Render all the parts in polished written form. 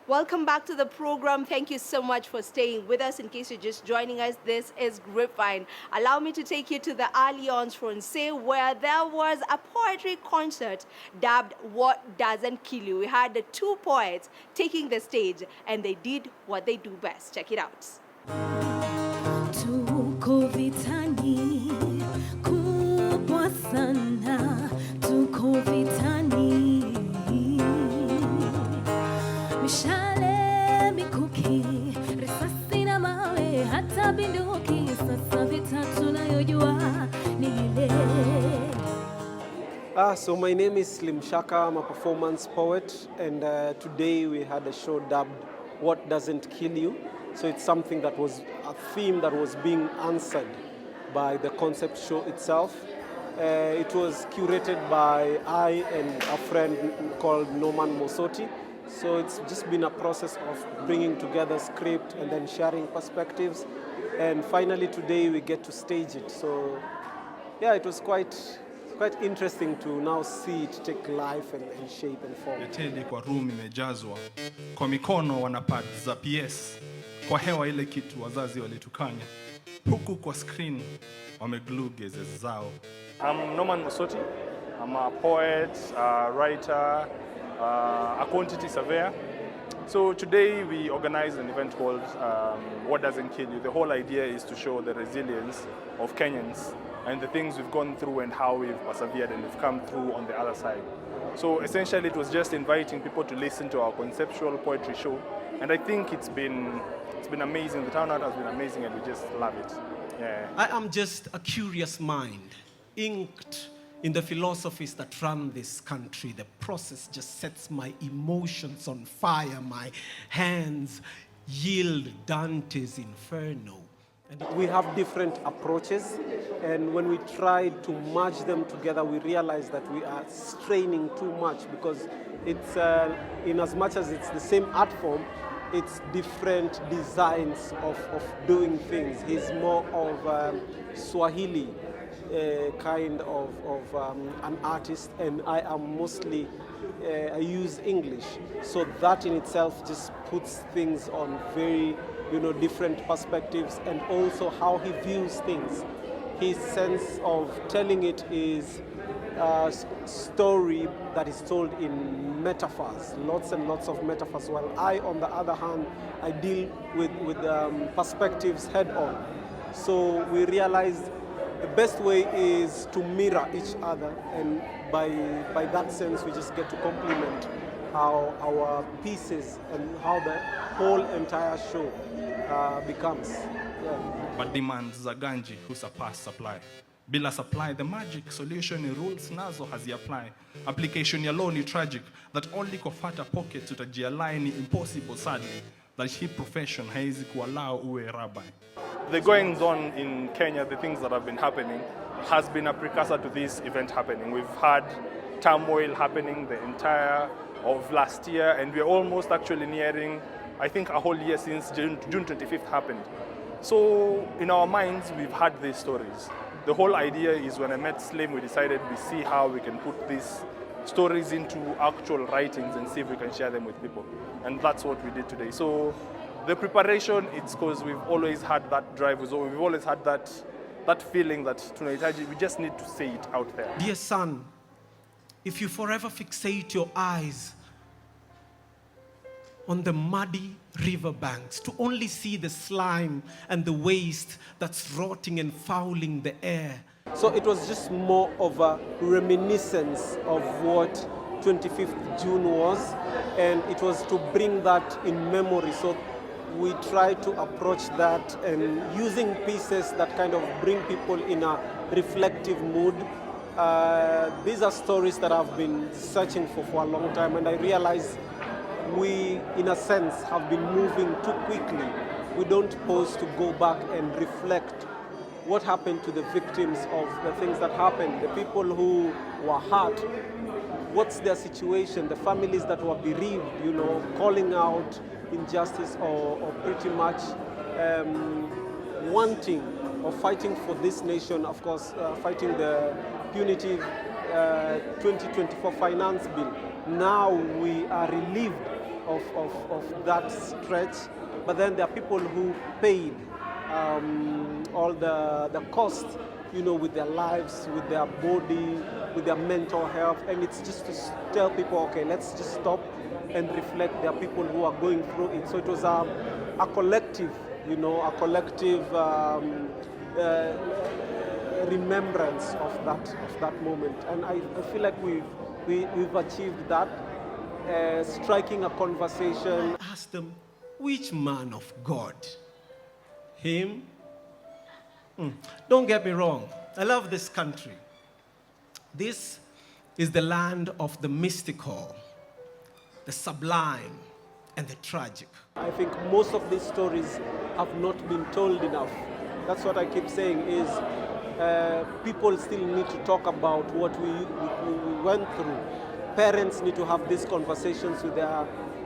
Welcome back to the program. Thank you so much for staying with us. In case you're just joining us, this is Grapevine. Allow me to take you to the Alliance Francais, where there was a poetry concert dubbed What Doesn't Kill You. We had the two poets taking the stage, and they did what they do best. Check it out. Tuko vitani kubwa sana, tuko vitani, mishale mikuki, risasi na mawe, hata binduki, sasa vita tunayojua ni ile. So my name is Slim Shaka. I'm a performance poet, and today we had a show dubbed What Doesn't Kill You. So it's something that was a theme that was being answered by the concept show itself. It was curated by I and a friend called Norman Mosoti. So it's just been a process of bringing together script and then sharing perspectives. And finally today we get to stage it. So yeah, it was quite interesting to now see it take life and shape and form. Teli kwa room imejazwa, kwa mikono wana pad za PS, kwa hewa ile kitu wazazi walitukanya, huku kwa screen wameglue gazes zao. I'm Norman Mosoti. I'm a poet, a writer, a quantity surveyor. So today we organized an event called What Doesn't Kill You. The whole idea is to show the resilience of Kenyans and the things we've gone through and how we've persevered and we've come through on the other side. So essentially it was just inviting people to listen to our conceptual poetry show, and I think it's been amazing. The turnout has been amazing and we just love it. Yeah. I am just a curious mind, inked in the philosophies that run this country. The process just sets my emotions on fire. My hands yield Dante's Inferno. We have different approaches, and when we try to merge them together, we realize that we are straining too much, because it's in as much as it's the same art form, it's different designs of doing things. He's more of Swahili kind of an artist, and I am mostly, I use English. So that in itself just puts things on very, different perspectives, and also how he views things. His sense of telling it is a story that is told in metaphors, lots and lots of metaphors, while I, on the other hand, I deal with perspectives head on. So we realized the best way is to mirror each other, and by that sense we just get to complement how our pieces and how the whole entire show becomes. Yeah. But demands za ganji who surpass supply. Bila supply, the magic solution in rules nazo hazi-apply. Application ya law ni tragic, that only kofata pocket utajialai ni impossible sadly. That hii profession haizi kuallow uwe rabbi. The goings on in Kenya, the things that have been happening, has been a precursor to this event happening. We've had turmoil happening the entire of last year, and we're almost actually nearing, I think, a whole year since June 25th happened. So in our minds, we've had these stories. The whole idea is, when I met Slim, we decided we see how we can put these stories into actual writings and see if we can share them with people. And that's what we did today. So the preparation, it's because we've always had that drive. We've always had that feeling that we just need to say it out there. Dear son, if you forever fixate your eyes on the muddy riverbanks to only see the slime and the waste that's rotting and fouling the air. So it was just more of a reminiscence of what 25th June was, and it was to bring that in memory. So we try to approach that and using pieces that kind of bring people in a reflective mood. These are stories that I've been searching for a long time, and I realize we, in a sense, have been moving too quickly. We don't pause to go back and reflect what happened to the victims of the things that happened, the people who were hurt, what's their situation, the families that were bereaved, calling out injustice or pretty much wanting or fighting for this nation, of course, fighting the punitive 2024 finance bill. Now we are relieved of that stretch. But then there are people who paid all the cost, with their lives, with their body, with their mental health. And it's just to tell people, okay, let's just stop and reflect. There are people who are going through it. So it was a collective, a collective remembrance of that moment. And I feel like we've achieved that, striking a conversation. I asked them, which man of God? Him? Don't get me wrong. I love this country. This is the land of the mystical, the sublime, and the tragic. I think most of these stories have not been told enough. That's what I keep saying is people still need to talk about what we went through. Parents need to have these conversations with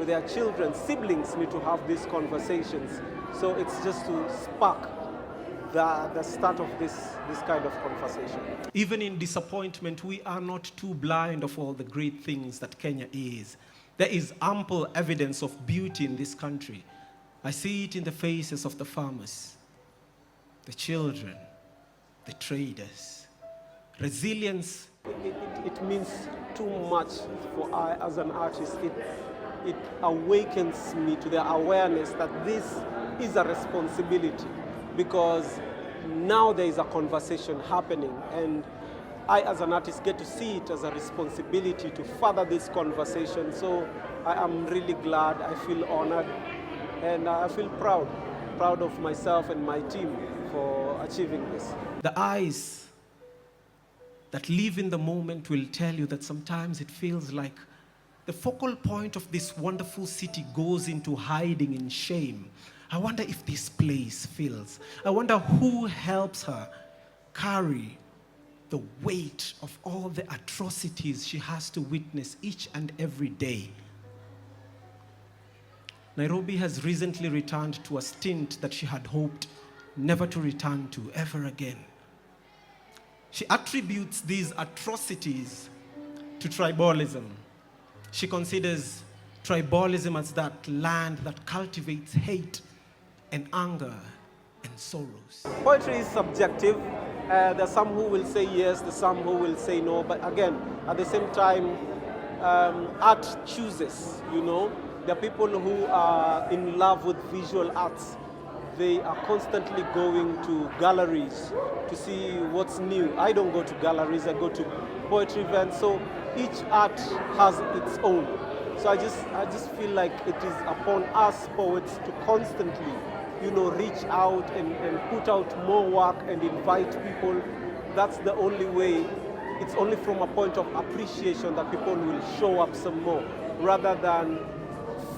their children. Siblings need to have these conversations. So it's just to spark the start of this kind of conversation. Even in disappointment, we are not too blind of all the great things that Kenya is. There is ample evidence of beauty in this country. I see it in the faces of the farmers, the children, the traders. Resilience. It means too much for I as an artist. It awakens me to the awareness that this is a responsibility, because now there is a conversation happening, and I as an artist get to see it as a responsibility to further this conversation. So I am really glad, I feel honored, and I feel proud of myself and my team for achieving this. The eyes that live in the moment will tell you that sometimes it feels like the focal point of this wonderful city goes into hiding in shame. I wonder if this place feels. I wonder who helps her carry the weight of all the atrocities she has to witness each and every day. Nairobi has recently returned to a stint that she had hoped never to return to ever again. She attributes these atrocities to tribalism. She considers tribalism as that land that cultivates hate and anger and sorrows. Poetry is subjective. There's some who will say yes, there's some who will say no. But again, at the same time, art chooses, There are people who are in love with visual arts. They are constantly going to galleries to see what's new. I don't go to galleries, I go to poetry events. So each art has its own. So I just feel like it is upon us poets to constantly, reach out and put out more work and invite people. That's the only way. It's only from a point of appreciation that people will show up some more, rather than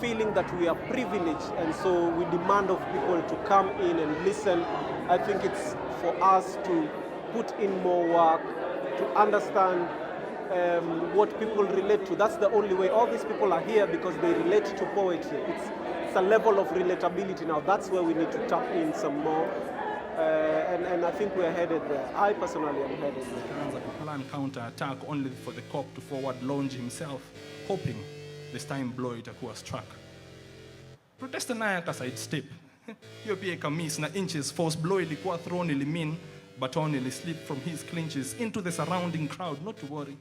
feeling that we are privileged and so we demand of people to come in and listen. I think it's for us to put in more work, to understand what people relate to. That's the only way. All these people are here because they relate to poetry. It's a level of relatability now. That's where we need to tap in some more. And I think we're headed there. I personally am headed there. A planned counter-attack only for the cop to forward launch himself, hoping this time blow itakuwa struck. Protester naye akasidestep. Hiyo pia ikamiss na inches, force blow ilikuwa thrown ilimin, baton ilislip from his clinches into the surrounding crowd. Not to worry.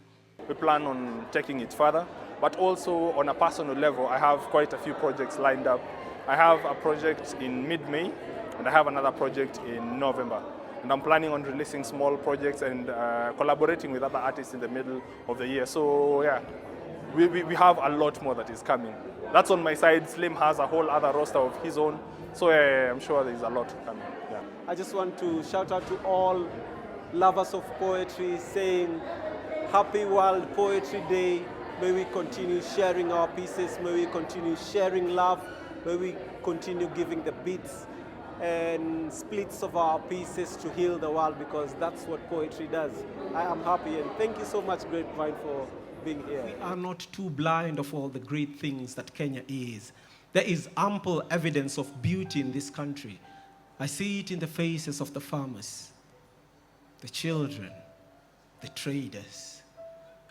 We plan on taking it further, but also on a personal level, I have quite a few projects lined up. I have a project in mid-May, and I have another project in November. And I'm planning on releasing small projects and collaborating with other artists in the middle of the year. So yeah, we have a lot more that is coming. That's on my side. Slim has a whole other roster of his own. So I'm sure there's a lot coming. Yeah. I just want to shout out to all lovers of poetry, saying Happy World Poetry Day. May we continue sharing our pieces. May we continue sharing love. May we continue giving the beats and splits of our pieces to heal the world, because that's what poetry does. I am happy, and thank you so much, Grapevine, for being here. We are not too blind of all the great things that Kenya is. There is ample evidence of beauty in this country. I see it in the faces of the farmers, the children, the traders.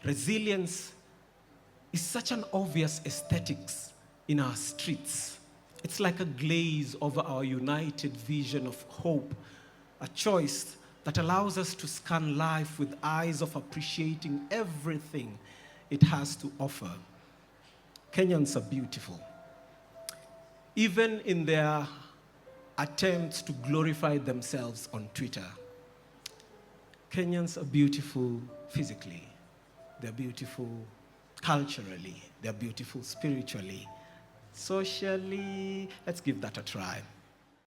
Resilience is such an obvious aesthetics in our streets. It's like a glaze over our united vision of hope, a choice that allows us to scan life with eyes of appreciating everything it has to offer. Kenyans are beautiful. Even in their attempts to glorify themselves on Twitter, Kenyans are beautiful physically, they're beautiful culturally, they're beautiful spiritually, socially. Let's give that a try.